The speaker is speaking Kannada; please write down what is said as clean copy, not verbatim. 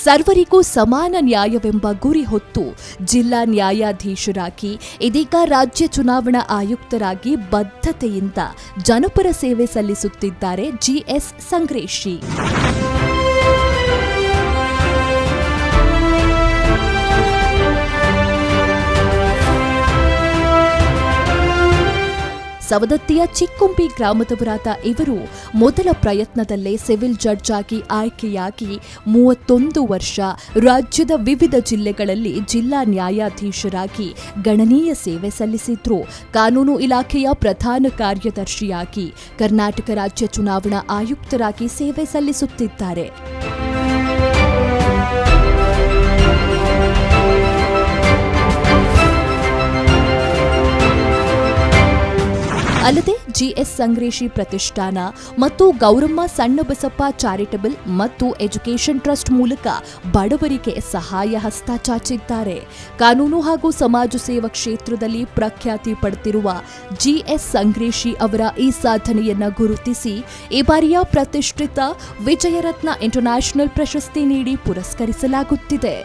ಸರ್ವರಿಗೂ ಸಮಾನ ನ್ಯಾಯವೆಂಬ ಗುರಿ ಹೊತ್ತು ಜಿಲ್ಲಾ ನ್ಯಾಯಾಧೀಶರಾಗಿ ಇದೀಗ ರಾಜ್ಯ ಚುನಾವಣಾ ಆಯುಕ್ತರಾಗಿ ಬದ್ಧತೆಯಿಂದ ಜನಪರ ಸೇವೆ ಸಲ್ಲಿಸುತ್ತಿದ್ದಾರೆ ಜಿಎಸ್ ಸಂಗ್ರೇಶಿ. ಸವದತ್ತಿಯ ಚಿಕ್ಕುಂಬಿ ಗ್ರಾಮದವರಾದ ಇವರು ಮೊದಲ ಪ್ರಯತ್ನದಲ್ಲೇ ಸಿವಿಲ್ ಜಡ್ಜ್ ಆಗಿ ಆಯ್ಕೆಯಾಗಿ 31 ವರ್ಷ ರಾಜ್ಯದ ವಿವಿಧ ಜಿಲ್ಲೆಗಳಲ್ಲಿ ಜಿಲ್ಲಾ ನ್ಯಾಯಾಧೀಶರಾಗಿ ಗಣನೀಯ ಸೇವೆ ಸಲ್ಲಿಸಿದ್ರು. ಕಾನೂನು ಇಲಾಖೆಯ ಪ್ರಧಾನ ಕಾರ್ಯದರ್ಶಿಯಾಗಿ ಕರ್ನಾಟಕ ರಾಜ್ಯ ಚುನಾವಣಾ ಆಯುಕ್ತರಾಗಿ ಸೇವೆ ಸಲ್ಲಿಸುತ್ತಿದ್ದಾರೆ. ಅಲ್ಲದೆ ಜಿಎಸ್ ಸಂಗ್ರೇಶಿ ಪ್ರತಿಷ್ಠಾನ ಮತ್ತು ಗೌರಮ್ಮ ಸಣ್ಣಬಸಪ್ಪ ಚಾರಿಟಬಲ್ ಮತ್ತು ಎಜುಕೇಷನ್ ಟ್ರಸ್ಟ್ ಮೂಲಕ ಬಡವರಿಗೆ ಸಹಾಯ ಹಸ್ತ ಚಾಚಿದ್ದಾರೆ. ಕಾನೂನು ಹಾಗೂ ಸಮಾಜ ಸೇವಾ ಕ್ಷೇತ್ರದಲ್ಲಿ ಪ್ರಖ್ಯಾತಿ ಪಡೆದಿರುವ ಜಿಎಸ್ ಸಂಗ್ರೇಶಿ ಅವರ ಈ ಸಾಧನೆಯನ್ನ ಗುರುತಿಸಿ ಈ ಬಾರಿಯ ಪ್ರತಿಷ್ಠಿತ ವಿಜಯರತ್ನ ಇಂಟರ್ನ್ಯಾಷನಲ್ ಪ್ರಶಸ್ತಿ ನೀಡಿ ಪುರಸ್ಕರಿಸಲಾಗುತ್ತಿದೆ.